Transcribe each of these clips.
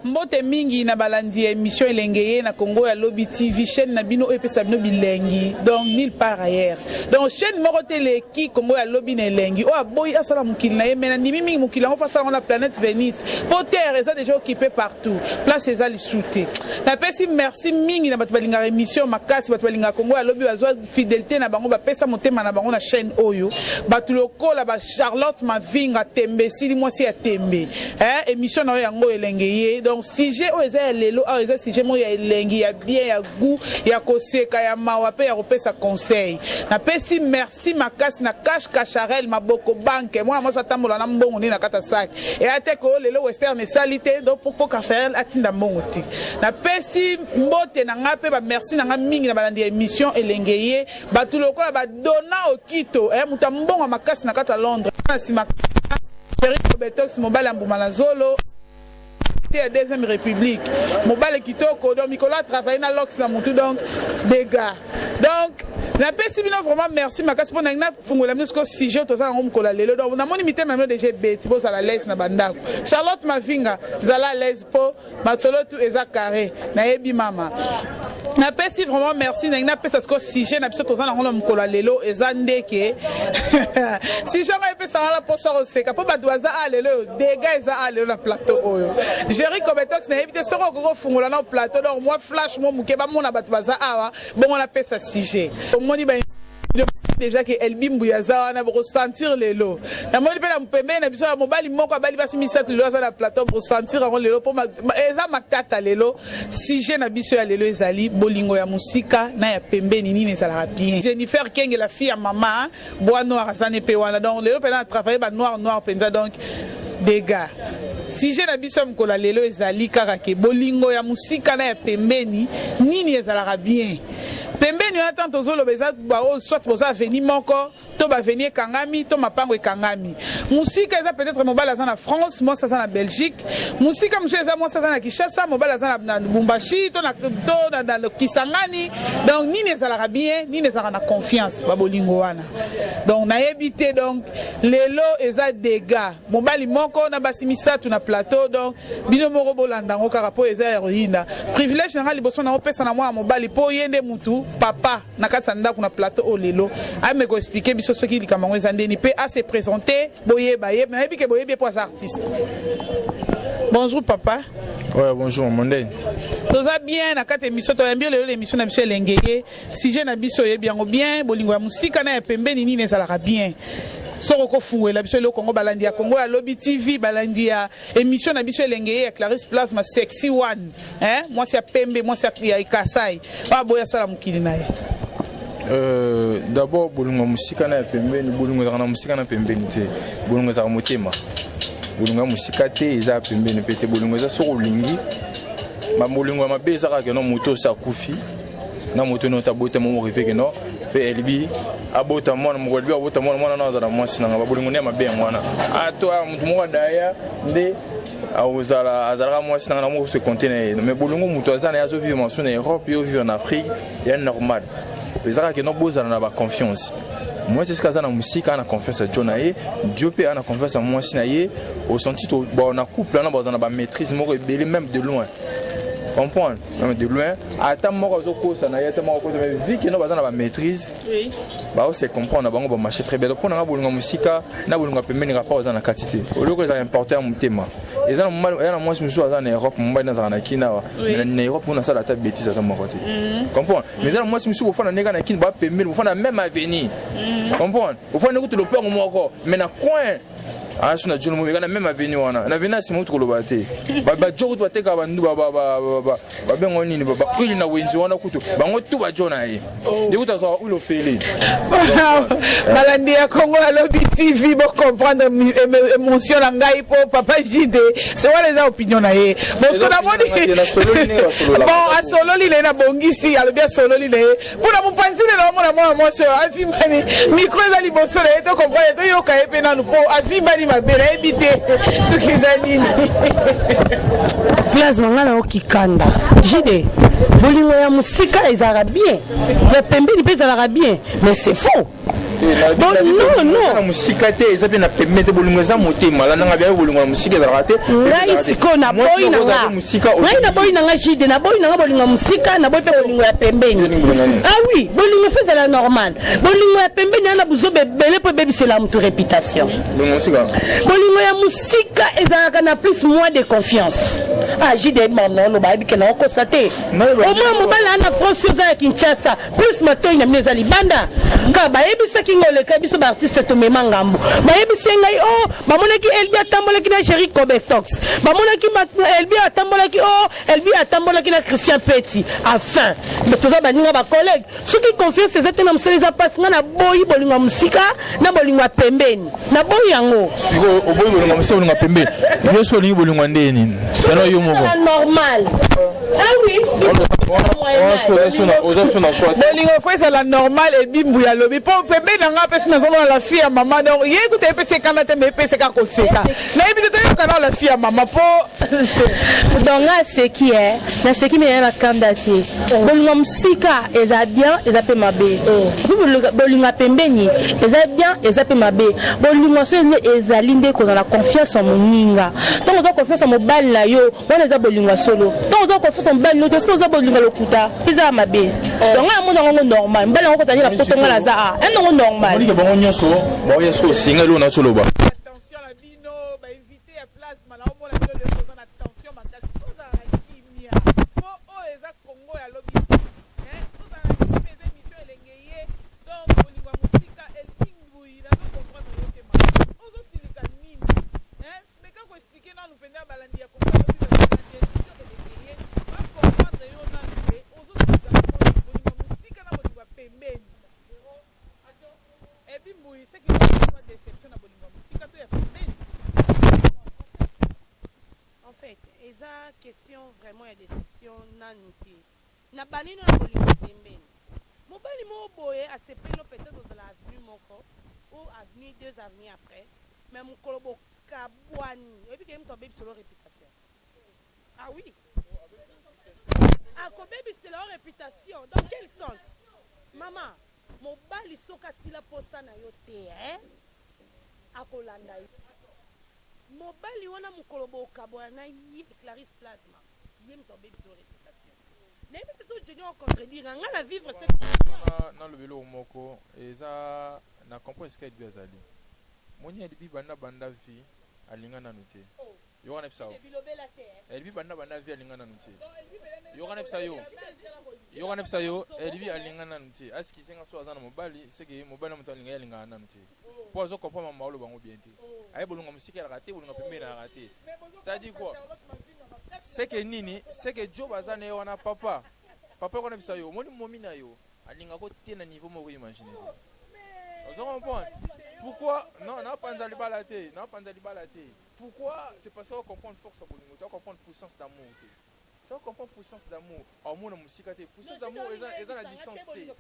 Mbote mingi na balandi émission elengeye na Congo ya Lobby TV chaîne na bino epesa bino bilengi donc nulle part ailleurs. Donc chaîne moko tele ki Congo ya Lobby na elengi o aboyi asala mukili na yemena ni mingi mukili on face la planète Vénus. Pour terre eza déjà occupé partout. Place eza lisouté. Na pesi merci mingi na batu balinga émission makasi batu balinga Congo ya Lobby bazwa fidélité na bango ba pesa motema na bango na chaîne oyo. Batu lokola ba Charlotte Mavinga tembe sili mwasi ya tembe. Émission na yango elengeye. Donc sujet o eza lelo o eza sujet mo ya elengi ya bien ya goût ya koseka ya mawa pe ya kopesa conseil. Na pesi merci makasi na cash Cacharel maboko banque moi moi satambola na mbongo ni na kata sac. Et ate ko lelo western salité donc pour Cacharel atinda mbongo ti. Na pesi mbote na ngape ba merci na mingi na balandi émission elengeye batu lokola ba dona okito muta mbongo makasi na kata Londres. Si ma Betox mobile ambumala zolo la deuxième république mobile kitoko donc Nicolas travaille na Lox na mutu donc des gars donc na pesi bino vraiment merci makasi pona na fungola misko sujet to za ngom kola lelo donc na moni mité même déjà beti bo za la laisse na bandako Charlotte Mavinga za la laisse po masolo tout eza carré na yebi mama na pesi vraiment merci na pesa sko sujet na biso to za ngom kola lelo eza ndeke si jamais pesa la posa oseka po badwaza a lelo dégâts eza a lelo na plateau oyo Jericho Betox na éviter ce qu'on fungola na plateau donc moi flash moi muke ba mona batu baza awa bon on appelle ça sujet moni ba déjà que Elbimbu yaza na ressentir lelo na moni pe na mpembe na biso ya mobali moko abali basi misatu lelo za na plateau pour sentir avant lelo pour eza makata lelo sujet na biso ya lelo ezali bolingo ya musika na ya pembeni nini ezala bien Jennifer Kenge la fille ya maman bois noir azane pe wana donc lelo pe na travailler ba noir penza donc des gars si j'ai l'habitude de kola lelo ezali kaka ke bolingo ya musika na ya pembeni nini ezalaka bien pembeni on attend tozolo beza ba soit boza venir moko to ba venir kangami to mapango ekangami musika eza peut-être mobile aza na France moi ça na Belgique musika monsieur eza moi ça na Kinshasa mobile aza na Lubumbashi to na Kisangani donc nini ezalaka bien nini ezalaka na confiance ba bolingo wana donc na éviter donc lelo eza dégâts mobile moko na basimisa tu na plateau donc bino moko bolanda ngo kaka po eza héroïne privilège na liboso na opesa na moi mobile po yende mutu papa na katsa ndako na plateau o lelo ame ko expliquer biso soki likamango ezandeni pe a se présenter boye baye mais bi ke boye bien pour les artistes. Bonjour papa. Ouais, bonjour Monday. Tout ça bien na kata émission to bien l'émission na biso elengeye sujet na biso ye bien bolingo ya musika na ya pembeni nini ezalaka bien. Soko fungola biso le Congo balandi ya Congo ya Lobby TV balandi ya émission na biso elengeye ya Clarisse Plasma Sexy One moi c'est pembe moi c'est ya Kasai ba boya sala mukili naye d'abord bolingo musika na pembeni bolingo na musika na pembeni te bolingo za motema bolingo musika te eza pembeni pete bolingo za soko lingi ma bolingo ma beza ka ke no moto sa kufi na moto no tabota mo rive ke no fe elbi abota mwana mugolbi abota mwana na za mwasi na bolingo ne mabe mwana ato mutu mo daya nde azala mwasi na mo se contenir mais bolingo mutu azana yazo vivre en Europe yo vivre en Afrique ya normal ezaka ke no bozana na ba confiance moi c'est ce que ça na musique na confiance à Jonae Dieu peut na confiance à moi sinaye au senti to ba na couple na bazana ba maîtrise mo rebelle même de loin comprendre même de loin attends moi zo ko ça na yata mo ko mais vu que no bazana ba maîtrise oui ba o se comprendre bango ba marcher très bien donc na bolinga musika na bolinga pembeni rapport aux na quantité au lieu que ça importer à mutema et ça mal ya na moi je me suis en Europe mba na na kina na Europe on a ça la table bêtise à mon côté comprendre mais ça moi je me suis au fond na na kina ba pembeni au fond na même avenir comprendre au fond na ko le père moi encore mais na coin ah suna jono mo kana même avenue wana na vena si mutu kolobate ba jogo to teka bandu ba bengo nini ba kwili na wenzi wana kutu bango tu ba jona ye ndikuta so ulo feli balandi ya Congo ya Lobby TV bo comprendre émotion na ngai po papa JD c'est quoi les opinions na ye parce que na moni bon a solo li na bongisi ya bien solo li le pour na mpanzile na mona moi so afimani micro za liboso le to comprendre to yoka ye pe na po afimani mabera ebite ce qu'ils animent plasma ngana okikanda JD bolingo ya musika ezara bien ya pembeni pe ezara bien mais c'est faux non na musika te eza pe na permettre bolingo eza motema la nanga bien bolingo na musika za raté ngai siko na boy na nga ngai na boy na nga jide na boy na nga bolingo musika na boy pe bolingo ya pembeni ah oui bolingo fait la normal bolingo ya pembeni na buzo bebele po bebisela mutu réputation bolingo ya musika ezalaka na plus moins de confiance ah jide maman no ba bikena ko constater au moins mobala na France oza Kinshasa plus matoyi na mneza libanda nga bayebisaki ngoleka biso ba artiste to mema ngambo bayebisi ngai oh bamonaki Elbi atambolaki na Jerry Cobetox bamonaki Elbi atambolaki oh Elbi atambolaki na Christian Petit enfin mais toza baninga ba collègue soki confiance ezate na mseleza passe nga na boyi bolinga musika na bolinga pembeni na boyi yango siko oboyi bolinga musika bolinga pembeni yoso olingi bolinga ndeni sano yo moko normal ah oui bolingo fo ezala normal ebimbu ya lobi mpo pembe na nga mpesi nazomona la fille ya mama donc ye ekuta epesekana te me epeseka koseka nayebi te toyokana la fille ya mama mpo donc nga seki na seki mena na kanda te bolingo musika eza bien eza pe mabe bolingo pembeni eza bien eza pe mabe bolingo so ezali nde kozala confiance en moninga donc oza confiance en mobali na yo wana eza bolingo solo donc oza confiance en mobali no te soki oza bolingo lokuta eza mabe donc nga monda ngo normal mbala ngo kotani la poto nga la za ngo normal moni ke bango nyonso ba yeso singa lo na soloba attention la bino ba inviter ya place mala o mona bino le posa na attention makasi posa na kimia po o eza Congo ya lobi posa na kimia eza émission elengeye donc bolingo musika elingui na no comprendre yo te ma ozo silika nini mais kako expliquer na lupenda balandi ya Congo lobi ba émission elengeye ba comprendre yo na pe ozo silika bolingo musika na bolingo pembeni ebimbuyi c'est que déception na bolingo musika to ya pembeni. En fait, eza question vraiment ya déception nanu te na banino na bolingo pembeni mobali mo boye asepelo peut-être ozala avenue moko ou avenue 2 avenues après mais mokolo bokabwani oyebike moto abebisela réputation ah oui akobebisela o réputation dans quel sens mama mobali soki asila posa na yo te akolanda yo mobali wana mokolo bokabwana na ye Clarisse Plasma ye moto abebisa o réputation nayebi biso jeni ocontredire nga na vivre na lobelo moko eza na comprendre ce qu'elle azali moni elibi banda vie alinga nanu te yo kana pisa elibi banda vie alinga nanu te yo kana pisa yo elibi alinga nanu te aski senga so azana mobali seke mobali muto alinga alinga nanu te po azo comprendre mama olo bango bien te ayi bolonga musika ya raté bolonga pembeni ya raté c'est-à-dire quoi seke nini seke job azana yo wana papa kana pisa yo moni momi na yo alinga ko te na niveau moko imaginer ozo comprendre pourquoi non na panza libala te pourquoi c'est parce qu'on comprend force bolingo tu comprendre puissance d'amour tu ça comprend puissance d'amour amour na musika te puissance d'amour eza na distance te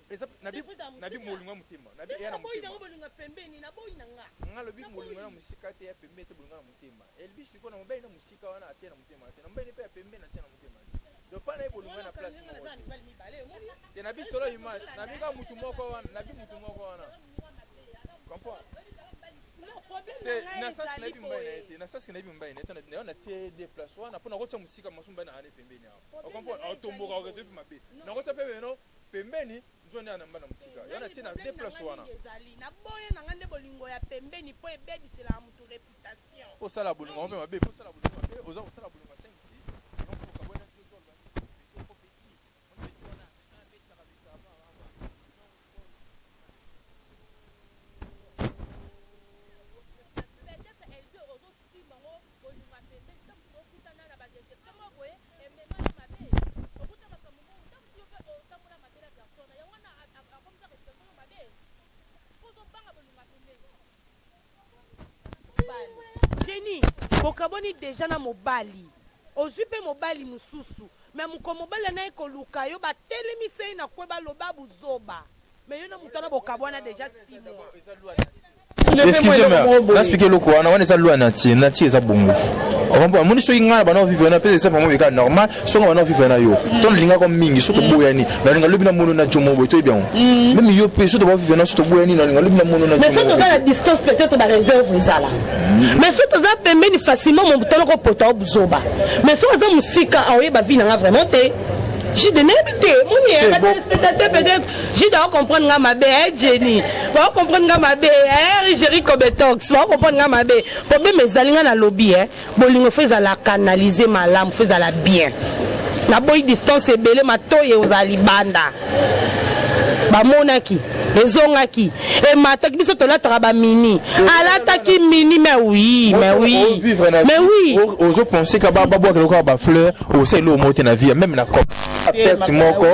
eza nabi molingo mutima nabi ya na mutima nga lobi molingo na musika te ya pembe te bolingo na mutima elbi siko na mobali na musika wana atia na mutima te na mobali pe ya pembe na atia na mutima de pas na bolingo na place mo te nabi solo image nabi ka mutu moko wana comprends na sasa na bibi mbaye na na tie déplace wana pona kocha musika masumba na ane pembeni hapo comprends automboka okezepi mabe na kocha pembeni no pembeni nzoni ana mbana musika yana tie na déplace wana na boye na ngande bolingo ya pembeni po ebedisela mutu réputation o sala bolingo mpe mabe po sala bolingo mabe oza ko sala bolingo 5 6 donc ko kabona jojo ko petit on dit wana na beta kabisa Jenny, bokaboni déjà na mobali. Ozwi pe mobali mususu. Mais muko mobali na ekoluka yo ba telemise na kweba loba buzoba. Mais yo na mutana bokabona déjà 6 mois. excusez-moi expliquer loko wana wana eza loi natie eza bongo on moni so ingana bana vivre na pesa pas mo ka normal so bana vivre na yo ton linga comme mingi so to boyani na linga lobi na mono na jomo boy to bien même yo pe so to vivre na so to boyani na linga lobi na mono na jomo mais so to la distance peut-être ba réserve ezala mais so to za pembeni facilement mon bouton ko pota buzoba mais so za musika aoyeba vie na vraiment te j'ai donné habité mon téléspectateur peut-être j'ai dois comprendre nga mabe Jenny va comprendre nga mabe Jerry Kobetox va comprendre nga mabe problème ezalinga na lobby bolingo feza la canaliser malam feza la bien na boy distance ebele matoye ozali banda ba monaki ezongaki et mataki biso tolataka ba mini alataki mini mais oui ozo penser ka ba boire quelque ba fleur o c'est le moté na vie même na cop perte moko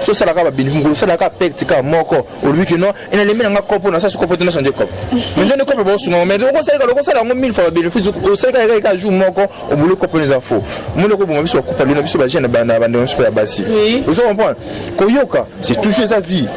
so ça la ka ba binifungulu ça la ka perte ka moko o lui que non ina le mina nga cop na ça se cop na changer cop mais je ne cop ba sunga mais ko ça la ngo 1000 fois bénéfice o ça ka jour moko o boulot cop les infos mo le ko bo biso coupa luna biso ba jeune ba na bande super basi ozo comprendre ko yoka c'est toujours sa vie.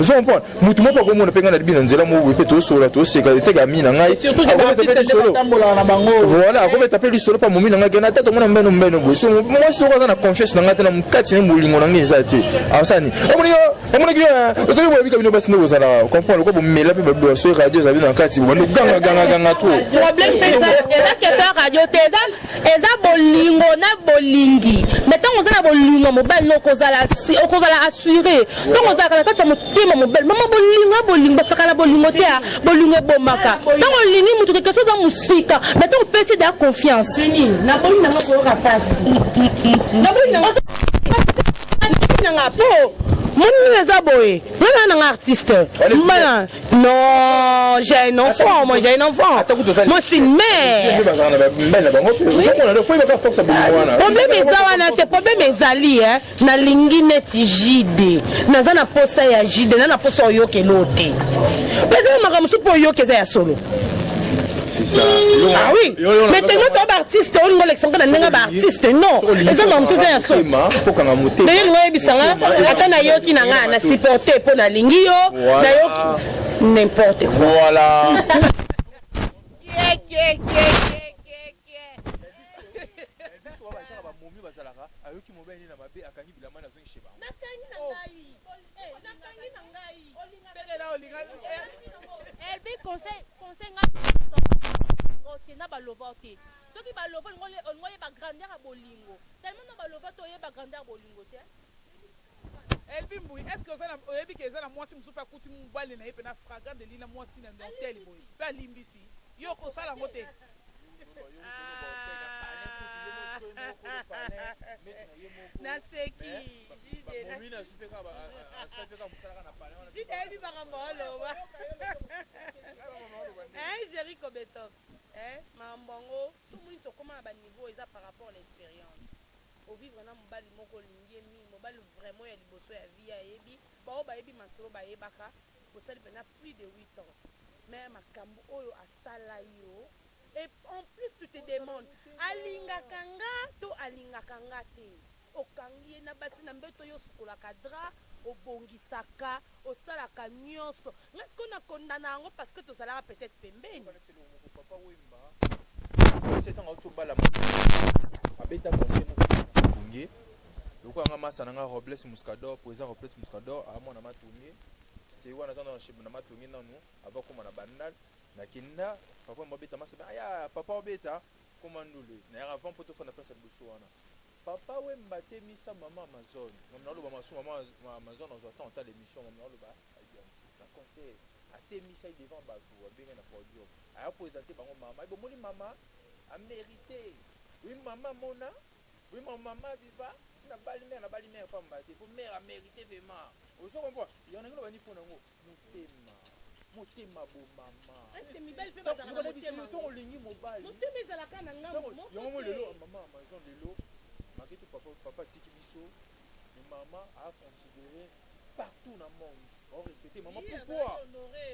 Vous comprenez? Mutu moko ko mona penga na bina nzela mo wepe to sola to seka tega mina ngai. Surtout que ba tete solo na bango. Voilà, ko beta peli solo pa mo mina ngai na tata mona mbeno bo. So moi si ko na confiance na ngata na mukati ne mulingo na ngai zati. Asani. Omoni ki o so bo vika bino basi no zala. Comprendre ko bo mela pe ba so radio za bina nkati bo no ganga to. Problème c'est ça, eza que ça radio teza eza bolingo na bolingi. Mettons on za na bolingo mo ba no ko zala assurer. Donc on za ka mo mobile mama bolingo basakala bolingo te bolingo bomaka donc olingi mutu quelque chose dans musika mais donc pèse de confiance na bolingo na ko rapasi na bolingo na po mon zaboé non artiste non j'ai un enfant moi c'est mère problème ezawana te problème ezali na lingi neti jide naza na posa ya jide na posa oyokelo te peut-être makamusu po oyokeza ya solo. C'est ça. Ah oui. Maintenant, tu es artiste, on va l'exemple d'un artiste. Non. Et ça, on faisait un son. D'ailleurs, moi, bisanga, attends, yoki nanga, na supporter pour la lingio, d'ailleurs, n'importe quoi. Voilà. conseil na balova te soki balova ngoye ba grandeur ya bolingo tellement na balova to ye ba grandeur bolingo te Elbimbu est-ce que ça oyebi ke za na mwasi musufa kuti mubali na yepe na fragrant de lina mwasi na hotel boy pa limbisi yo ko sala ngote na seki jide na mimi na supeka ba asapeka musala na pale jide ebi ba ngambolo Jerry Kobetox mambongo tout monde to comment ba niveau eza par rapport à l'expérience au vivre na mobali moko lingi mi mobali vraiment ya liboso ya vie ya yebi ba ba yebi masolo ba yebaka pour ça pendant plus de 8 ans mais makambo oyo asala yo et en plus tu te demandes alinga kanga to alinga kanga te okangi na basi na mbeto yo sukola kadra obongisaka osalaka nyonso ngai ko na kondana yango parce que tosalaka peut-être pembeni papa wemba c'est un auto bala abeta conseil mungi loko nga masa nga Robles Muscador poeza Robles Muscador amona matungi c'est wana tanda na shibu na matungi nanu abako na bandal na kinda papa mbeta masa aya papa obeta komandule na avant poto fona place busu wana papa wemba te misa mama Amazon ngomna lo ba masu mama Amazon on attend ta l'émission ngomna lo ba na conseil atemisa devant bato abenga na podium aya présenter bango mama bo moni mama a mérité oui mama mona oui maman viva sina bali mère pas mbate pour mère a mérité vraiment ozo comprendre il y en a ngolo bani pona ngo motema bo mama est mi belle fait ba dans motema to olingi mobile motema ezala kana ngambo yo lelo mama Amazon lelo makito papa tiki biso mais maman a considéré partout dans le monde. On respecte maman. Pourquoi?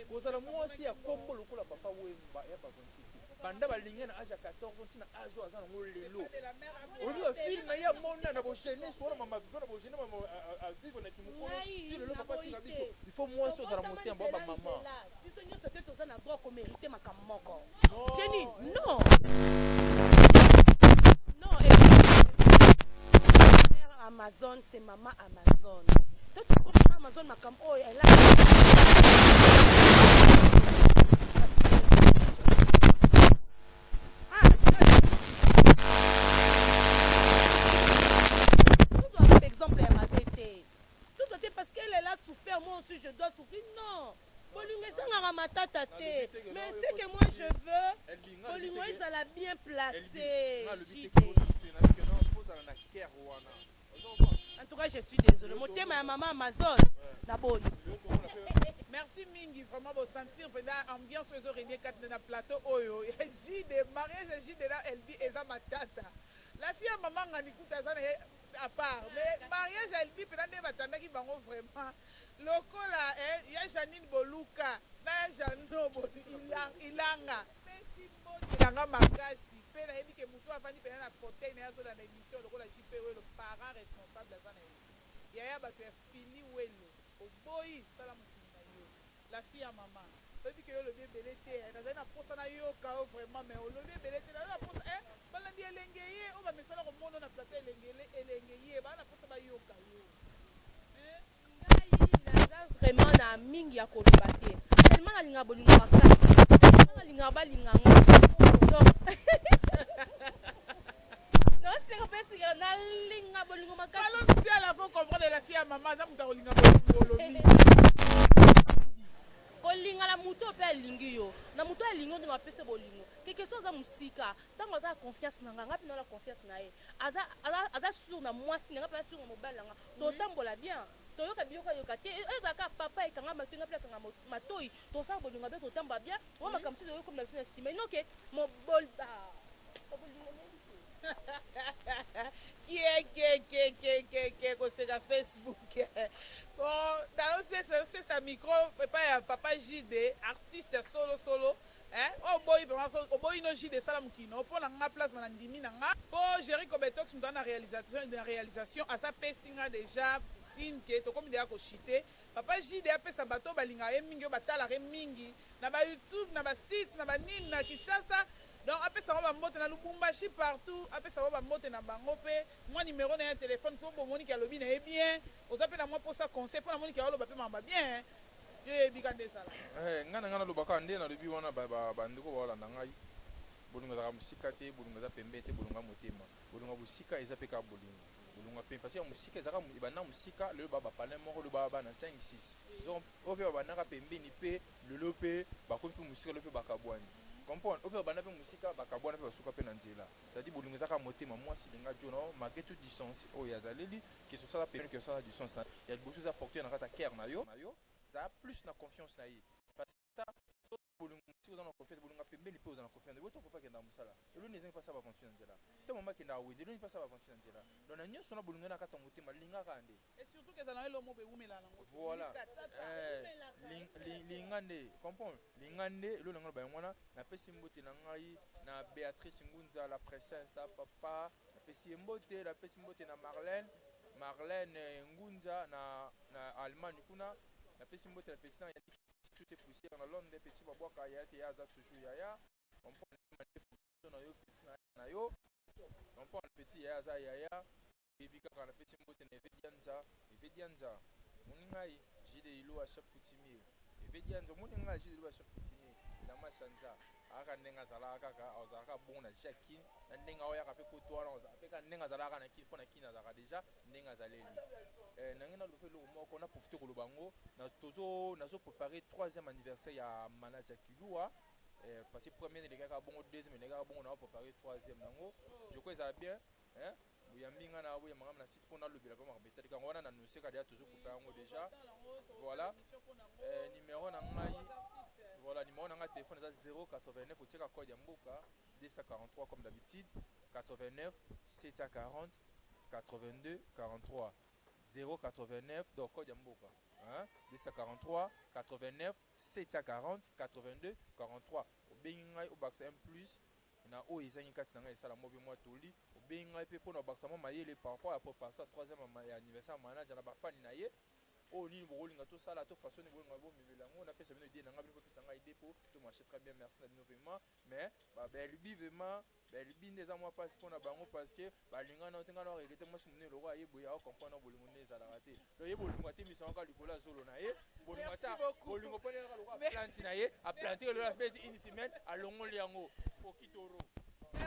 Parce que moi aussi, à Combo, le coup, la papa, oui, il n'y a pas de souci. Pendant que l'ingénieur a 14 ans, il a âge à 1 an. On lui a filmé, il y ya mona na bogénie soit mama vivre na bogénie mama à vivre na kimoko si le papa tika biso il faut moi chose à la monter en bas maman biso nyonso te toza na droit ko mériter makambo moko tieni non non Amazon c'est maman Amazon toi tu connais Amazon makambo oh elle a exemple elle m'a été tout côté parce qu'elle est là souffert moi aussi je dois souffrir non bolingezanga matata te mais c'est que moi je veux bolingez ça l'a bien placé en tout cas je suis désolé mon thème à maman Amazon na bonne merci mingi vraiment pour sentir pendant ambiance aux oreilles quatre dans plateau oyo j'ai des mariages j'ai de là elle dit eza matata la fille à maman ngani kuta ça à part mais mariage elle dit pendant des batanda qui bango vraiment lokola il y a Janine Boluka na Jano Ilanga merci beaucoup ilanga makasi pe na yebi ke mutu afandi pendant la fauteuil na zo na émission lokola JP le parent responsable de ça na yaya bato ya fini welo oboyi sala mokili na yo la fille à maman oyebi ke yo lobi ebele te nazali na posa na yoka o vraiment mais olobi ebele te nazali na posa balandi elenge ye oyo bamesala komona na plateau elenge ye baa na posa bayoka yo ngai naza vraiment na mingi ya koloba te tellement nalinga bolingo makasi nalinga balinganga donc c'est que c'est que nalinga bolingo makasi alors si à la fois comprendre la fille à maman za muta kolinga bolingo lobi kolinga na mutu pe alingi yo na mutu alingi yo ndinga pese bolingo quelque chose za musika tango aza confiance na nga ngapi na la confiance na ye aza sur na mwasi nga pe sur na mobile nga to tambola bien to yoka biyoka yoka te ezaka papa ekanga matenga pe kanga matoi to sa bolingo be to tamba bien o makamtu yo comme na fina estimé non que mon bol qui koseka Facebook bon dans notre fait sa micro papa JD artiste solo hein oh boy boy no JD sala mukino pour na nga place na ndimi na nga po Jerry Kobetox mu dans la réalisation à sa pesinga déjà signe que to comme déjà ko chiter papa JD a pesa bato balinga ye mingi batala re mingi na ba YouTube na ba sites na ba nini na Kinshasa. Donc après ça va monter dans Lubumbashi partout après ça va monter dans Bangope moi numéro na téléphone pour Monique Alobi na bien aux appels à moi pour ça conseil pour Monique Alobi ba pe mamba bien je bikande ça là ngana lobaka nde na lobi wana ba ndiko wala na ngai bolunga za musika te bolunga za pembe te bolunga motema bolunga busika eza pe ka bolunga pe parce que musika ezaka ibana musika le baba palais moko le baba na 5 6 donc ope baba na ka pembe ni pe le lope ba ko pe musika le pe bakabwani comprendre ope bana pe musika bakabwana pe basuka pe na nzela ça dit bolunga za ka motema moi si linga jono malgré tout distance o ya zaleli qui se sala pe que ça du sens il y a beaucoup à porter na kata cœur na yo ça a plus na confiance na ye parce que so bolunga si vous en confiance bolunga pembe ni pe vous en confiance vous to papa ke na musala elo ne pas ça va continuer nzela to mama ke na we de ne pas ça va continuer nzela donc na nyoso na bolunga na kata motema linga kande et surtout que ça na lo mo be umela na ngo voilà lingande comprendre lingande lo ngalo ba ngwana na pesi mbote na ngai na Béatrice Ngunza la princesse papa na pesi mbote la pesi mbote na Marlène Ngunza na Allemagne kuna na pesi mbote na petit na tout est poussé dans Londres petit babwaka ya te ya za toujours ya on prend na yo petit na yo on prend petit ya za ya bibika kana petit mbote na Evedianza muningai jide ilo a chaque coutumier Evedianza muningai jide ilo a chaque coutumier na machanza aka ndenga zala kaka ozaka bon na Jacqueline na ndenga oya ka pe kotwana ozaka ndenga zala kana ki pona kina zaka déjà ndenga zaleli nangena lo felo moko na profiter ko lobango na tozo nazo préparer 3e anniversaire ya manager Kilua parce que premier ne gars bon deuxième ne gars bon on a préparé 3e nango je crois ça bien hein buyambinga na buya mangam na site pona lobela ba mabeta ka ngona na annoncer ka toujours préparer ngo déjà voilà numéro na ngai voilà numéro na ngai téléphone za 089 au tika code ya mboka 243 comme d'habitude 89 740 82 43 089 donc code ya mboka hein 243 89 740 82 43 obengi ngai o baksa M+ na o ezangi kati na ngai sala mobi mwa toli benga pe pona bakisama mayele par rapport à préparation 3e anniversaire manager na bafani na ye oh ni bolinga to sala to façon ni bolinga bo mivelango na pesa bino idée na ngabi pesa ngai idée pour to marcher très bien merci na bino vraiment mais ba belbi vraiment belbi ndeza moi passe pona bango parce que balinga na tenga na regretter moi simune loko aye boya o comprendre bolingo neza la raté do ye bolingo te misanga likola zolo na ye bolingo ta bolingo pona ka loko planter na ye a planter le aspect une semaine à longo liango fokitoro.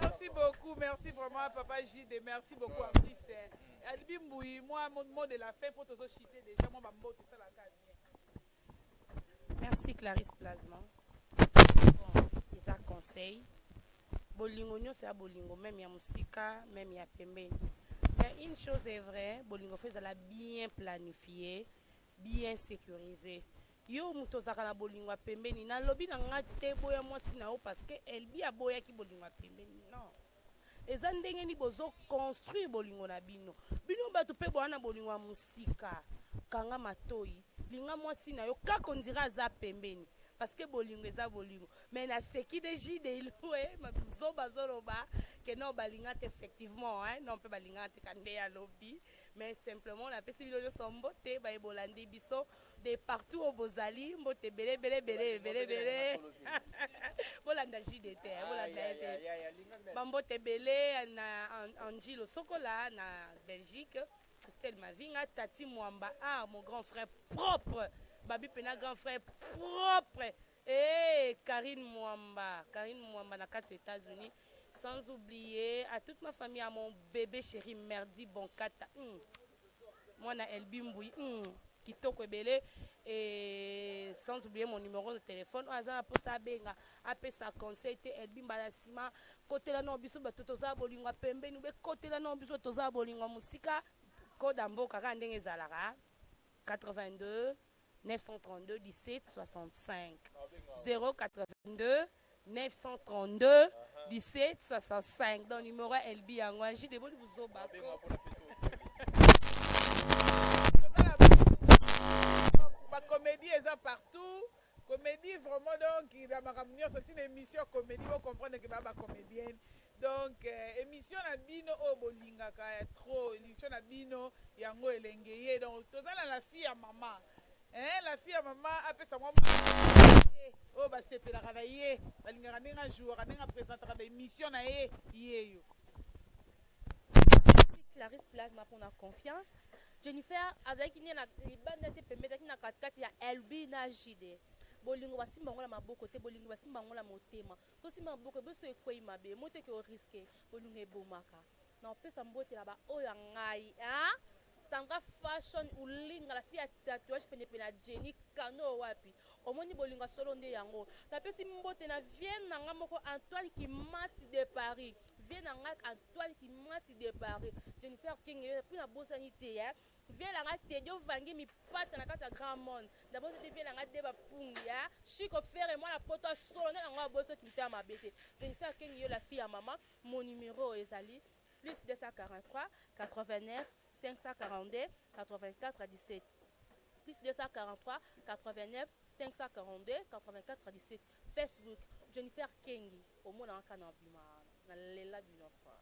Merci beaucoup, merci vraiment Papa JD, merci beaucoup artiste. Albi Mboui, moi mon mot de la fin pour te chiter déjà moi mot de ça la camion. Merci Clarisse Plasma. Bon, ils a conseil. Bolingo nyo c'est bolingo même ya musika, même ya pembeni. Mais une chose est vraie, bolingo fait la bien planifié, bien sécurisé. Yo muto zakala bolingo pembeni na lobi na ngate boya mwasi na o parce que elbi aboya ki bolingo pembeni non eza ndenge ni bozo construire bolingo na bino bino bato pe boana bolingo musika kanga matoi linga mwasi na yo kako ndira za pembeni parce que bolingo eza bolingo mais na seki de jide ilwe mazo bazoloba que non balinga effectivement hein non pe balinga te kande ya lobby mais simplement la pesi bilo so mbote ba ebolande biso de partout au bozali mbote belé bolanda JDT bolanda ete bambote belé na Angelo Sokola na Belgique Christelle Mavinga Tati Mwamba ah mon grand frère propre babi pena grand frère propre et Karine Mwamba na 4 États-Unis. Sans oublier à toute ma famille, à mon bébé chéri Merdi Bonkata. Moi, na Elbi Mboui, Kitoko Ebele. Et sans oublier mon numéro de téléphone. Azana pour ça, benga. Après ça, conseil, Elbi Mbalasima. Côté la non-biso, toza bolingo pembe. Nous, côté la non-biso, toza bolingo musika. Kodambo, Kakandenge Zalara. 82 932 17 65. 082 932 17 65 dans le numéro LB Yango. J'ai des bonnes vous au bas. Ma comédie est partout. Comédie vraiment donc il a ramené c'est une émission comédie vous comprenez que ma comédienne. Donc émission na bino o bolinga ka trop émission na bino yango elengeye donc tozala la fille à maman. Hein la fille à maman après ça moi oh bah c'est pela kana ye balingaka ndenge jour ndenge présentera ba émission na ye yeyo Clarisse Plasma pour la confiance Jennifer azaki ni na libanda te pembeza na kaskati ya LB na JD bolingo basimba ngola maboko te bolingo basimba ngola motema so simba maboko beso ekoi mabe mote ke o risque bolingo ebomaka na pesa mbote la ba oyo ngai hein sanga fashion ulinga la fille tatouage pene Jenny kano wapi omoni bolinga solo nde yango la pesi mbote na Vienne nanga moko Antoine qui masse de Paris Vienne nanga Antoine qui masse de Paris Jennifer King puis na bosanité hein Vienne nanga tedio vangi mi pata na kata grand monde d'abord c'était Vienne nanga deba pungia Chico faire moi la poto solo nanga boso qui t'a ma bête Jennifer King yo la fille à maman mon numéro ezali plus 243 89 542 84 17 plus 243 89 542 84 17 Facebook Jennifer Kengi au monde en canabima na lela binofa.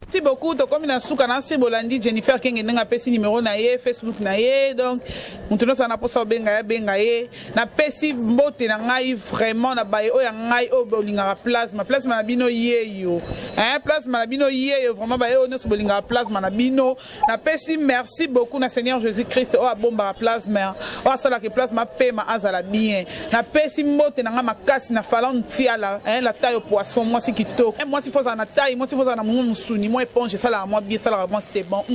Merci beaucoup. Donc, comme il a sous canal, c'est Bolandi, Jennifer King, n'a pas si numéro naie, Facebook naie. Donc, maintenant, ça n'a pas ça bengaye. N'a pas si mbote naie vraiment na baye o yangai o bolinga plasma na bino yeyo. Hein, plasma na bino yeyo vraiment baye o nos bolinga plasma na bino. N'a pas si merci beaucoup na Seigneur Jésus-Christ o bomba plasma. O sala que plasma pema azala bien. N'a pas si mbote na makasi na falon tiala, hein, la taille au poisson, moi si kitoko. Moi si faut ça na taille, moi si faut ça na musuni. Moi éponge ça là moi bien ça là moi c'est bon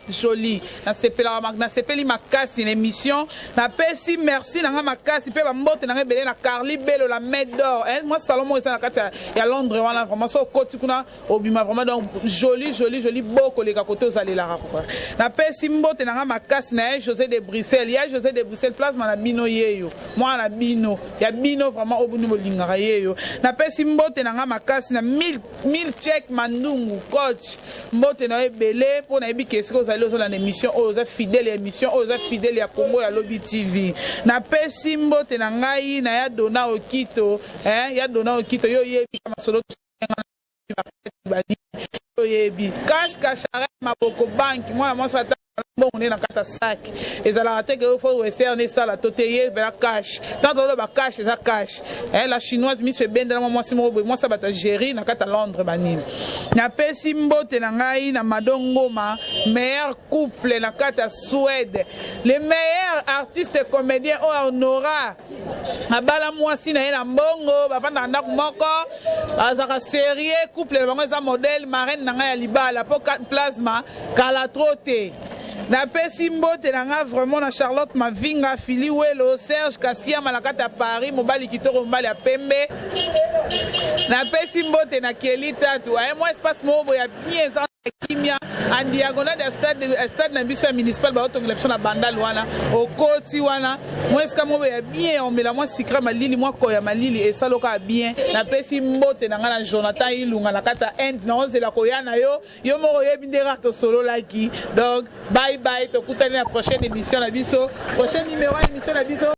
joli na sepeli makasi l'émission na pesi merci na makasi pe ba mbote na belé na Carly Bello la Med d'or hein moi Salomon ça na kata ya Londres voilà vraiment so koti kuna obima vraiment donc joli beaucoup les côté aux allez la na pesi mbote na makasi na José de Bruxelles ya José de Bruxelles place na bino yeyo moi na bino ya bino vraiment obunu bolinga yeyo na pesi mbote na makasi na 1000 check mandungu coach mbote na belé pour na ebikesko allez aux émissions aux fidèles émissions aux fidèles à Congo ya Lobby TV na pesi mbote na ngai na ya dona okito hein ya dona okito yo yebi masolo oyebi cash cachare maboko banki mwana mwasi ata bongo na kata sac ezalaka te ke fo western esala to te ye vers cash tant que ba cash eza cash la chinoise Miss Benda na mwasi mo boy mwasi bata gérer na kata Londres banini na pesi mbote na ngai na madongoma meilleur couple na kata Suède les meilleurs artistes comédiens au honora abala mwasi na ye na mbongo bafanda ndako moko azaka sérieux couple na bango eza modèle marraine na ngai ya libala po plasma kala trote na pesi mbote na nga vraiment na Charlotte Mavinga Fili Welo Serge Kassia malakata Paris mobali kitoko mobali ya pembe na pesi mbote na Kelita tu ay moi espace mobo ya bien ça kimia en diagonale de stade na biso municipal ba otonga na bandal wana okoti wana moi eska mobo ya bien on mela moi sikra malili moi koya malili esaloka bien na pesi mbote na nga na Jonathan Ilunga na kata end na ozela koyana yo moko yebi ndera to solo laki donc bye bye tokutani na prochaine émission na biso prochain numéro émission na biso